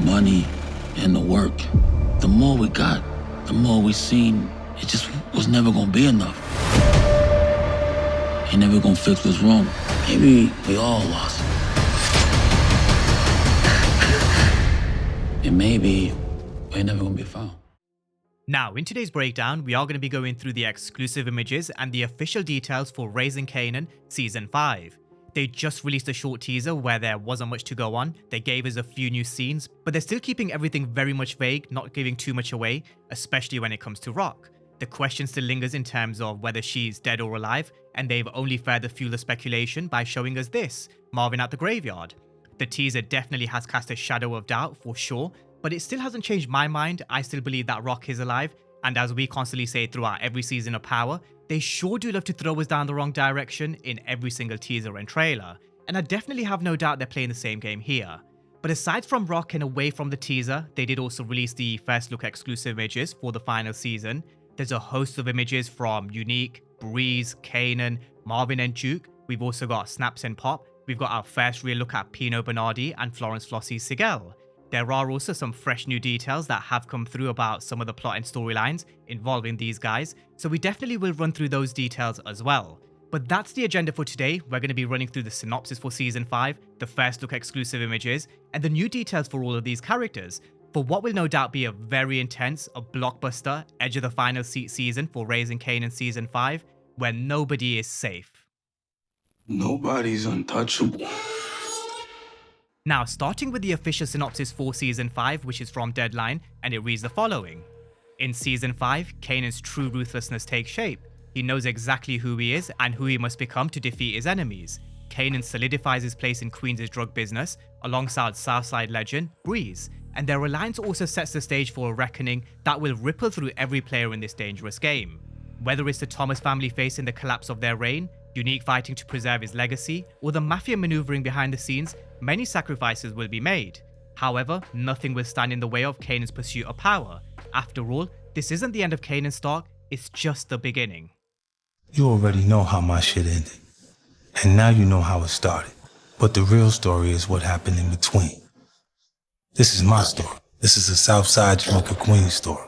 money and the work. The more we got, the more we seen it just was never gonna be enough. Ain't never gonna fix what's wrong. Maybe we all lost. And maybe we ain't never gonna be found. Now, in today's breakdown, we are going to be going through the exclusive images and the official details for Raising Kanan Season 5. They just released a short teaser where there wasn't much to go on. They gave us a few new scenes, but they're still keeping everything very much vague, not giving too much away, especially when it comes to Rock. The question still lingers in terms of whether she's dead or alive, and they've only further fueled the speculation by showing us this, Marvin at the graveyard. The teaser definitely has cast a shadow of doubt for sure, but it still hasn't changed my mind. I still believe that Rock is alive, and as we constantly say throughout every season of Power, they sure do love to throw us down the wrong direction in every single teaser and trailer, and I definitely have no doubt they're playing the same game here. But aside from Rock and away from the teaser, they did also release the first look exclusive images for the final season. There's a host of images from Unique, Breeze, Kanan, Marvin and Juke. We've also got Snaps and Pop. We've got our first real look at Pino Bernardi and Florence Flossie Sigel. There are also some fresh new details that have come through about some of the plot and storylines involving these guys, so we definitely will run through those details as well. But that's the agenda for today. We're going to be running through the synopsis for Season 5, the first look exclusive images, and the new details for all of these characters, for what will no doubt be a very intense, a blockbuster, edge of the final seat season for Raising Kanan Season 5, where nobody is safe. Nobody's untouchable. Now, starting with the official synopsis for Season 5, which is from Deadline, and it reads the following. In Season 5, Kanan's true ruthlessness takes shape. He knows exactly who he is and who he must become to defeat his enemies. Kanan solidifies his place in Queens' drug business, alongside Southside legend, Breeze, and their alliance also sets the stage for a reckoning that will ripple through every player in this dangerous game. Whether it's the Thomas family facing the collapse of their reign, Unique fighting to preserve his legacy, or the Mafia maneuvering behind the scenes, many sacrifices will be made. However, nothing will stand in the way of Kanan's pursuit of power. After all, this isn't the end of Kanan's stock, it's just the beginning. You already know how my shit ended, and now you know how it started. But the real story is what happened in between. This is my story. This is a Southside Jamaica Queens story.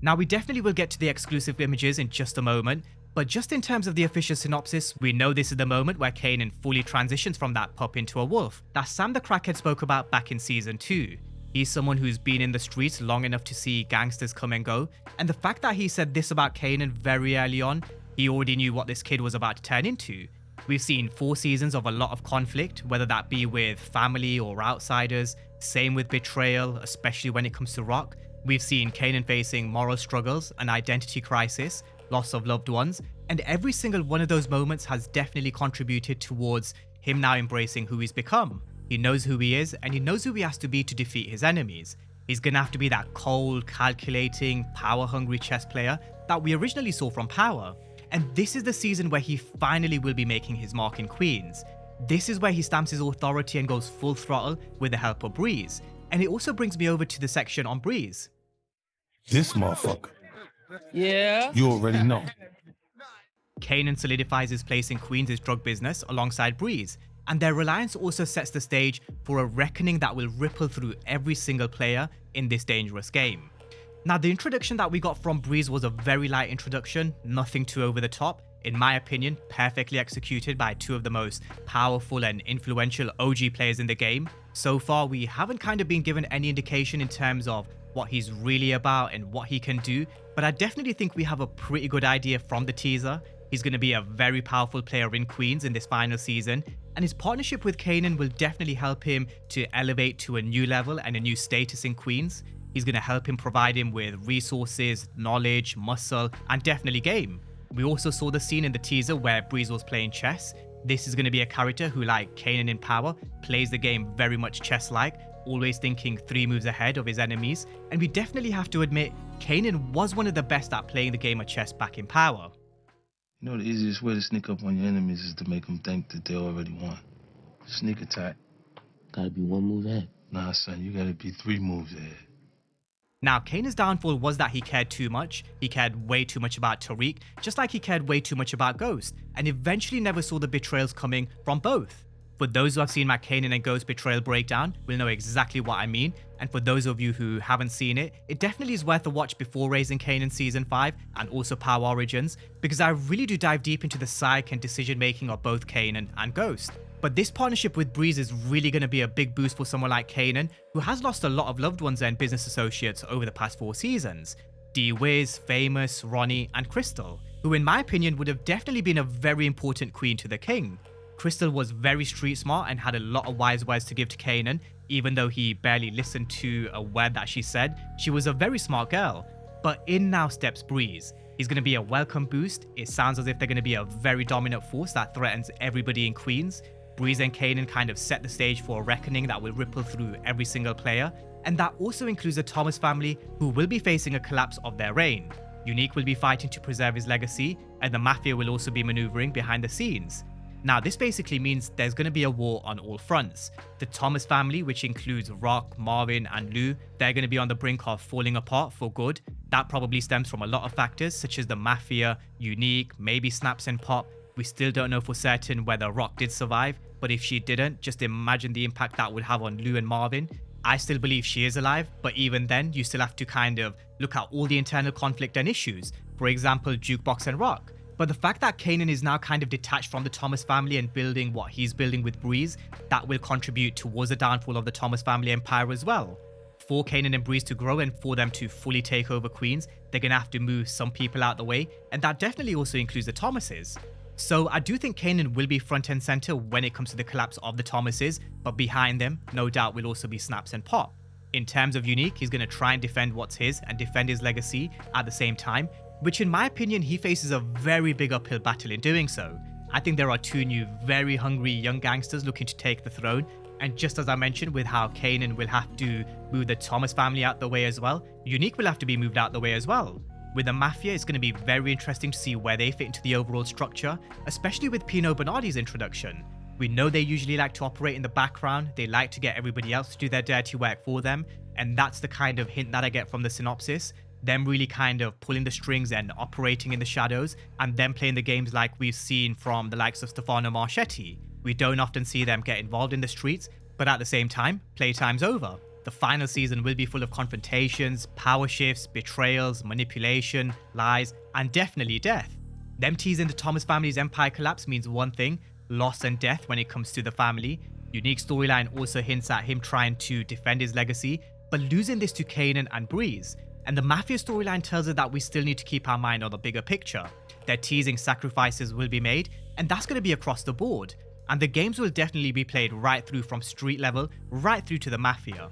Now, we definitely will get to the exclusive images in just a moment, but just in terms of the official synopsis, we know this is the moment where Kanan fully transitions from that pup into a wolf that Sam the Crackhead spoke about back in Season 2. He's someone who's been in the streets long enough to see gangsters come and go, and the fact that he said this about Kanan very early on, he already knew what this kid was about to turn into. We've seen 4 seasons of a lot of conflict, whether that be with family or outsiders, same with betrayal, especially when it comes to Rock. We've seen Kanan facing moral struggles, an identity crisis, loss of loved ones, and every single one of those moments has definitely contributed towards him now embracing who he's become. He knows who he is, and he knows who he has to be to defeat his enemies. He's gonna have to be that cold, calculating, power-hungry chess player that we originally saw from Power. And this is the season where he finally will be making his mark in Queens. This is where he stamps his authority and goes full throttle with the help of Breeze. And it also brings me over to the section on Breeze. This motherfucker. Yeah? You already know. Kanan solidifies his place in Queens' drug business alongside Breeze, and their alliance also sets the stage for a reckoning that will ripple through every single player in this dangerous game. Now, the introduction that we got from Breeze was a very light introduction, nothing too over the top, in my opinion, perfectly executed by 2 of the most powerful and influential OG players in the game. So far, we haven't kind of been given any indication in terms of what he's really about and what he can do, but I definitely think we have a pretty good idea from the teaser. He's going to be a very powerful player in Queens in this final season, and his partnership with Kanan will definitely help him to elevate to a new level and a new status in Queens. He's going to help him provide him with resources, knowledge, muscle, and definitely game. We also saw the scene in the teaser where Breeze was playing chess. This is going to be a character who, like Kanan in Power, plays the game very much chess-like, always thinking 3 moves ahead of his enemies, and we definitely have to admit, Kanan was one of the best at playing the game of chess back in Power. You know the easiest way to sneak up on your enemies is to make them think that they already won. Sneak attack. Gotta be 1 move ahead. Nah, son, you gotta be 3 moves ahead. Now, Kanan's downfall was that he cared too much. He cared way too much about Tariq, just like he cared way too much about Ghost, and eventually never saw the betrayals coming from both. For those who have seen my Kanan and Ghost betrayal breakdown will know exactly what I mean, and for those of you who haven't seen it, it definitely is worth a watch before Raising Kanan Season 5 and also Power Origins, because I really do dive deep into the psyche and decision making of both Kanan and Ghost. But this partnership with Breeze is really going to be a big boost for someone like Kanan, who has lost a lot of loved ones and business associates over the past 4 seasons. D-Wiz, Famous, Ronnie, and Crystal, who in my opinion would have definitely been a very important queen to the king. Crystal was very street smart and had a lot of wise words to give to Kanan, even though he barely listened to a word that she said. She was a very smart girl. But in now steps Breeze. He's going to be a welcome boost. It sounds as if they're going to be a very dominant force that threatens everybody in Queens. Breeze and Kanan kind of set the stage for a reckoning that will ripple through every single player, and that also includes the Thomas family, who will be facing a collapse of their reign. Unique will be fighting to preserve his legacy, and the Mafia will also be maneuvering behind the scenes. Now, this basically means there's going to be a war on all fronts. The Thomas family, which includes Rock, Marvin, and Lou, they're going to be on the brink of falling apart for good. That probably stems from a lot of factors, such as the Mafia, Unique, maybe Snaps and Pop. We still don't know for certain whether Rock did survive, but if she didn't, just imagine the impact that would have on Lou and Marvin. I still believe she is alive, but even then, you still have to kind of look at all the internal conflict and issues. For example, Jukebox and Rock. But the fact that Kanan is now kind of detached from the Thomas family and building what he's building with Breeze, that will contribute towards the downfall of the Thomas family empire as well. For Kanan and Breeze to grow and for them to fully take over Queens, they're going to have to move some people out the way, and that definitely also includes the Thomases. So I do think Kanan will be front and center when it comes to the collapse of the Thomases, but behind them, no doubt will also be Snaps and Pop. In terms of Unique, he's going to try and defend what's his and defend his legacy at the same time, which in my opinion, he faces a very big uphill battle in doing so. I think there are 2 new, very hungry young gangsters looking to take the throne, and just as I mentioned with how Kanan will have to move the Thomas family out the way as well, Unique will have to be moved out the way as well. With the Mafia, it's going to be very interesting to see where they fit into the overall structure, especially with Pino Bernardi's introduction. We know they usually like to operate in the background, they like to get everybody else to do their dirty work for them, and that's the kind of hint that I get from the synopsis. Them really kind of pulling the strings and operating in the shadows, and them playing the games like we've seen from the likes of Stefano Marchetti. We don't often see them get involved in the streets, but at the same time, playtime's over. The final season will be full of confrontations, power shifts, betrayals, manipulation, lies, and definitely death. Them teasing the Thomas family's empire collapse means one thing: loss and death when it comes to the family. Unique storyline also hints at him trying to defend his legacy, but losing this to Kanan and Breeze. And the Mafia storyline tells us that we still need to keep our mind on the bigger picture. They're teasing sacrifices will be made, and that's going to be across the board. And the games will definitely be played right through from street level, right through to the Mafia.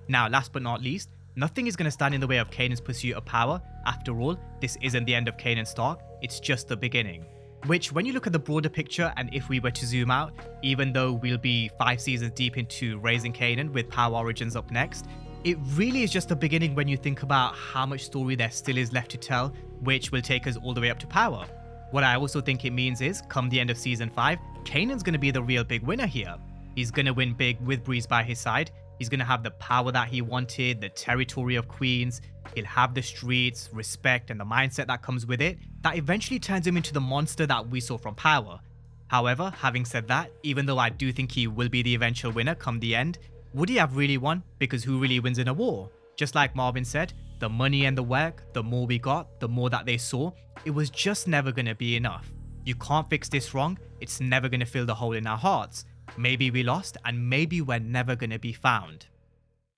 Now, last but not least, nothing is going to stand in the way of Kanan's pursuit of power. After all, this isn't the end of Kanan's Stark, it's just the beginning. Which, when you look at the broader picture, and if we were to zoom out, even though we'll be 5 seasons deep into Raising Kanan with Power Origins up next, it really is just the beginning when you think about how much story there still is left to tell, which will take us all the way up to Power. What I also think it means is, come the end of Season 5, Kanan's going to be the real big winner here. He's going to win big with Breeze by his side. He's going to have the power that he wanted, the territory of Queens. He'll have the streets, respect, and the mindset that comes with it, that eventually turns him into the monster that we saw from Power. However, having said that, even though I do think he will be the eventual winner come the end, would he have really won? Because who really wins in a war? Just like Marvin said, the money and the work, the more we got, the more that they saw, it was just never going to be enough. You can't fix this wrong, it's never going to fill the hole in our hearts. Maybe we lost, and maybe we're never going to be found.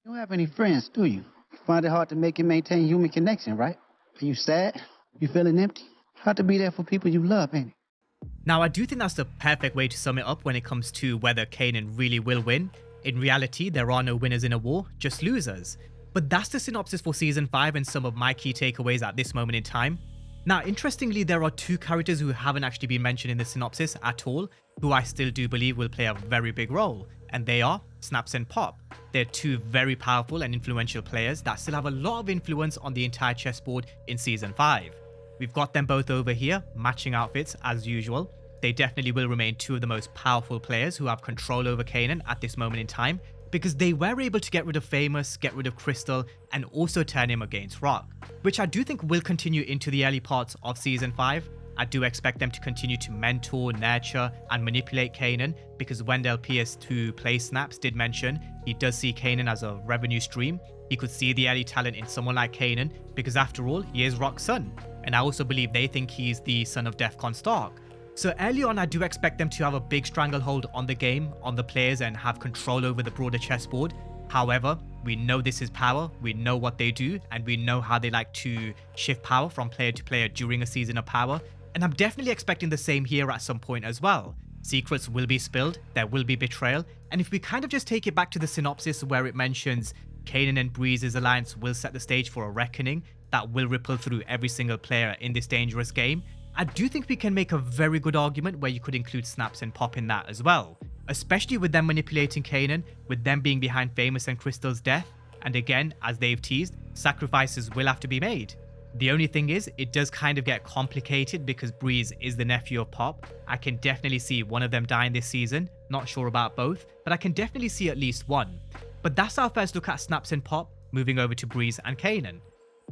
You don't have any friends, do you? You find it hard to make and maintain human connection, right? Are you sad? You feeling empty? Hard to be there for people you love, ain't it? Now, I do think that's the perfect way to sum it up when it comes to whether Kanan really will win. In reality, there are no winners in a war, just losers. But that's the synopsis for Season 5 and some of my key takeaways at this moment in time. Now, interestingly, there are 2 characters who haven't actually been mentioned in the synopsis at all, who I still do believe will play a very big role, and they are Snaps and Pop. They're 2 very powerful and influential players that still have a lot of influence on the entire chessboard in Season 5. We've got them both over here, matching outfits as usual. They definitely will remain 2 of the most powerful players who have control over Kanan at this moment in time, because they were able to get rid of Famous, get rid of Crystal, and also turn him against Rock, which I do think will continue into the early parts of Season 5. I do expect them to continue to mentor, nurture, and manipulate Kanan, because Wendell Pierce, who plays Snaps, did mention he does see Kanan as a revenue stream. He could see the early talent in someone like Kanan, because after all, he is Rock's son. And I also believe they think he's the son of Defcon Stark. So early on, I do expect them to have a big stranglehold on the game, on the players, and have control over the broader chessboard. However, we know this is power, we know what they do, and we know how they like to shift power from player to player during a season of power. And I'm definitely expecting the same here at some point as well. Secrets will be spilled, there will be betrayal, and if we kind of just take it back to the synopsis where it mentions Kanan and Breeze's alliance will set the stage for a reckoning that will ripple through every single player in this dangerous game, I do think we can make a very good argument where you could include Snaps and Pop in that as well. Especially with them manipulating Kanan, with them being behind Famous and Crystal's death, and again, as they've teased, sacrifices will have to be made. The only thing is, it does kind of get complicated because Breeze is the nephew of Pop. I can definitely see one of them dying this season, not sure about both, but I can definitely see at least one. But that's our first look at Snaps and Pop, moving over to Breeze and Kanan.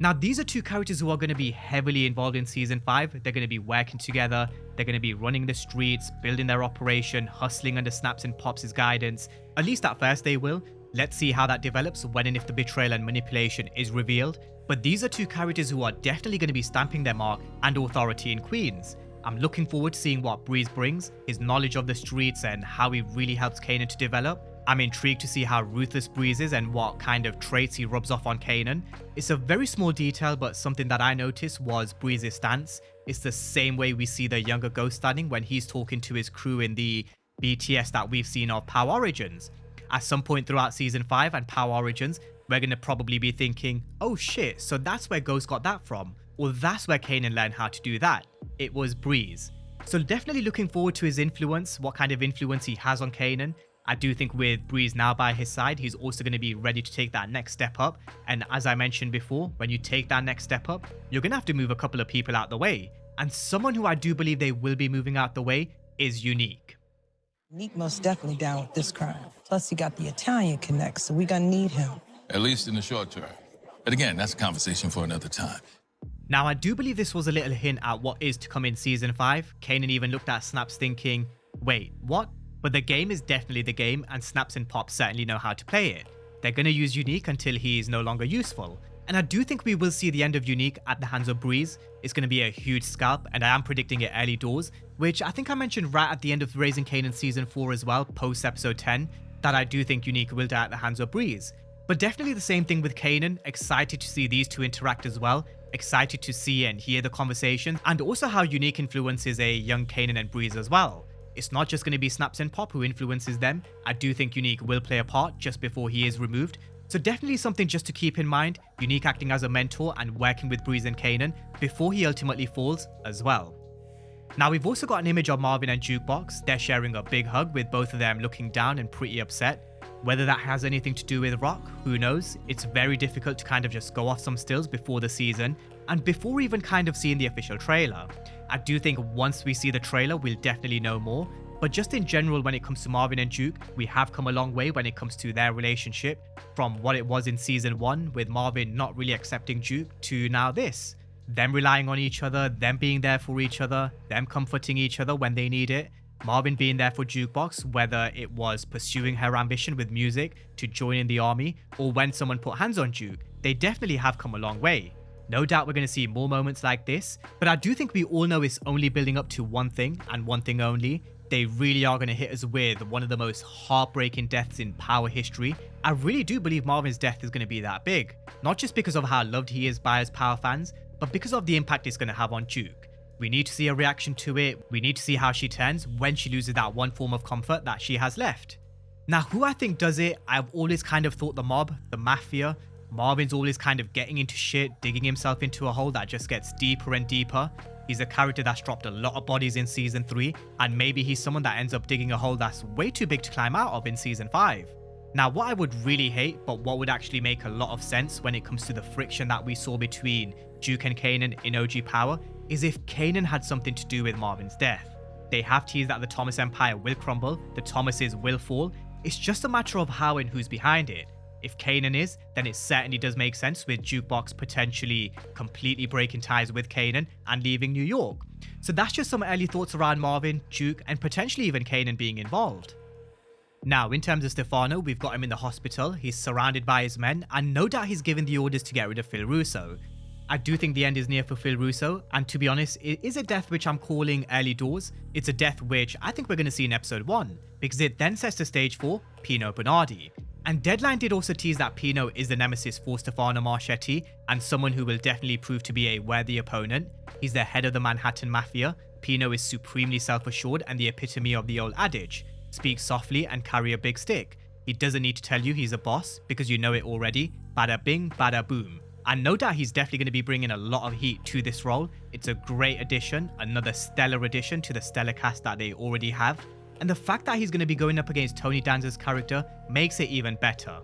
Now, these are two characters who are going to be heavily involved in Season 5. They're going to be working together, they're going to be running the streets, building their operation, hustling under Snaps and Pop's guidance. At least at first they will. Let's see how that develops when and if the betrayal and manipulation is revealed. But these are two characters who are definitely going to be stamping their mark and authority in Queens. I'm looking forward to seeing what Breeze brings, his knowledge of the streets and how he really helps Kanan to develop. I'm intrigued to see how ruthless Breeze is and what kind of traits he rubs off on Kanan. It's a very small detail, but something that I noticed was Breeze's stance. It's the same way we see the younger Ghost standing when he's talking to his crew in the BTS that we've seen of Power Origins. At some point throughout Season 5 and Power Origins, we're going to probably be thinking, oh shit, so that's where Ghost got that from, or that's where Kanan learned how to do that. It was Breeze. So definitely looking forward to his influence, what kind of influence he has on Kanan. I do think with Breeze now by his side, he's also going to be ready to take that next step up. And as I mentioned before, when you take that next step up, you're going to have to move a couple of people out the way. And someone who I do believe they will be moving out the way is Unique. Unique most definitely down with this crime. Plus he got the Italian connect, so we gonna need him. At least in the short term. But again, that's a conversation for another time. Now, I do believe this was a little hint at what is to come in Season 5. Kanan even looked at Snaps thinking, wait, what? But the game is definitely the game, and Snaps and Pop certainly know how to play it. They're going to use Unique until he is no longer useful. And I do think we will see the end of Unique at the hands of Breeze. It's going to be a huge scalp, and I am predicting it early doors, which I think I mentioned right at the end of Raising Kanan Season 4 as well, post episode 10, that I do think Unique will die at the hands of Breeze. But definitely the same thing with Kanan, excited to see these two interact as well, excited to see and hear the conversation, and also how Unique influences a young Kanan and Breeze as well. It's not just going to be Snaps and Pop who influences them. I do think Unique will play a part just before he is removed. So definitely something just to keep in mind, Unique acting as a mentor and working with Breeze and Kanan before he ultimately falls as well. Now we've also got an image of Marvin and Jukebox. They're sharing a big hug with both of them looking down and pretty upset. Whether that has anything to do with Rock, who knows? It's very difficult to kind of just go off some stills before the season and before even kind of seeing the official trailer. I do think once we see the trailer, we'll definitely know more. But just in general, when it comes to Marvin and Juke, we have come a long way when it comes to their relationship, from what it was in Season 1 with Marvin not really accepting Juke to now this. Them relying on each other, them being there for each other, them comforting each other when they need it. Marvin being there for Jukebox, whether it was pursuing her ambition with music to join in the army, or when someone put hands on Juke. They definitely have come a long way. No doubt we're going to see more moments like this, but I do think we all know it's only building up to one thing and one thing only. They really are going to hit us with one of the most heartbreaking deaths in Power history. I really do believe Marvin's death is going to be that big. Not just because of how loved he is by his Power fans, but because of the impact it's going to have on Juke. We need to see a reaction to it. We need to see how she turns when she loses that one form of comfort that she has left. Now, who I think does it, I've always kind of thought the mob, the Mafia. Marvin's always kind of getting into shit, digging himself into a hole that just gets deeper and deeper. He's a character that's dropped a lot of bodies in Season 3, and maybe he's someone that ends up digging a hole that's way too big to climb out of in Season 5. Now, what I would really hate, but what would actually make a lot of sense when it comes to the friction that we saw between Juke and Kanan in OG Power, is if Kanan had something to do with Marvin's death. They have teased that the Thomas Empire will crumble, the Thomases will fall. It's just a matter of how and who's behind it. If Kanan is, then it certainly does make sense with Jukebox potentially completely breaking ties with Kanan and leaving New York. So that's just some early thoughts around Marvin, Juke, and potentially even Kanan being involved. Now, in terms of Stefano, we've got him in the hospital, he's surrounded by his men, and no doubt he's given the orders to get rid of Phil Russo. I do think the end is near for Phil Russo, and to be honest, it is a death which I'm calling early doors. It's a death which I think we're going to see in episode 1, because it then sets the stage for Pino Bernardi. And Deadline did also tease that Pino is the nemesis for Stefano Marchetti, and someone who will definitely prove to be a worthy opponent. He's the head of the Manhattan Mafia. Pino is supremely self-assured and the epitome of the old adage, speak softly and carry a big stick. He doesn't need to tell you he's a boss, because you know it already. Bada bing, bada boom. And no doubt he's definitely going to be bringing a lot of heat to this role. It's a great addition, another stellar addition to the stellar cast that they already have. And the fact that he's going to be going up against Tony Danza's character makes it even better.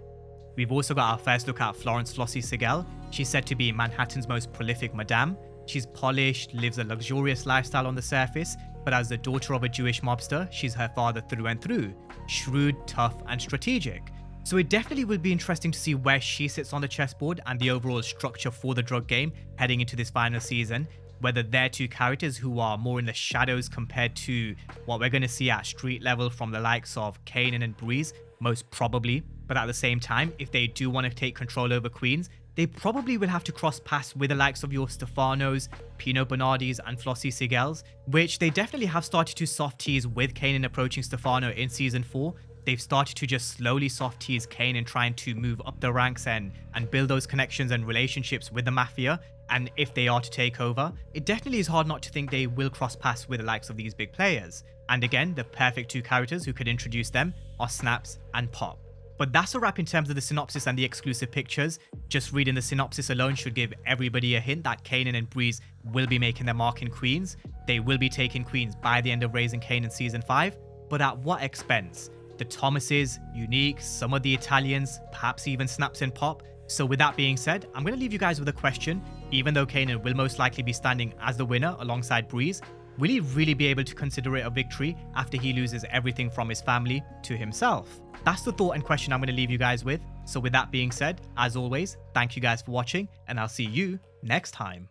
We've also got our first look at Florence Flossie Sigel. She's said to be Manhattan's most prolific madame. She's polished, lives a luxurious lifestyle on the surface, but as the daughter of a Jewish mobster, she's her father through and through. Shrewd, tough, and strategic. So it definitely will be interesting to see where she sits on the chessboard and the overall structure for the drug game heading into this final season. Whether they're two characters who are more in the shadows compared to what we're going to see at street level from the likes of Kanan and Breeze, most probably. But at the same time, if they do want to take control over Queens, they probably will have to cross paths with the likes of your Stefanos, Pino Bernardis, and Flossie Sigels, which they definitely have started to soft tease with Kanan approaching Stefano in season 4. They've started to just slowly soft tease Kanan trying to move up the ranks and build those connections and relationships with the Mafia. And if they are to take over, it definitely is hard not to think they will cross paths with the likes of these big players. And again, the perfect two characters who could introduce them are Snaps and Pop. But that's a wrap in terms of the synopsis and the exclusive pictures. Just reading the synopsis alone should give everybody a hint that Kanan and Breeze will be making their mark in Queens. They will be taking Queens by the end of Raising Kanan season 5, but at what expense? The Thomases, Unique, some of the Italians, perhaps even Snaps and Pop. So with that being said, I'm going to leave you guys with a question. Even though Kanan will most likely be standing as the winner alongside Breeze, will he really be able to consider it a victory after he loses everything from his family to himself? That's the thought and question I'm going to leave you guys with. So with that being said, as always, thank you guys for watching, and I'll see you next time.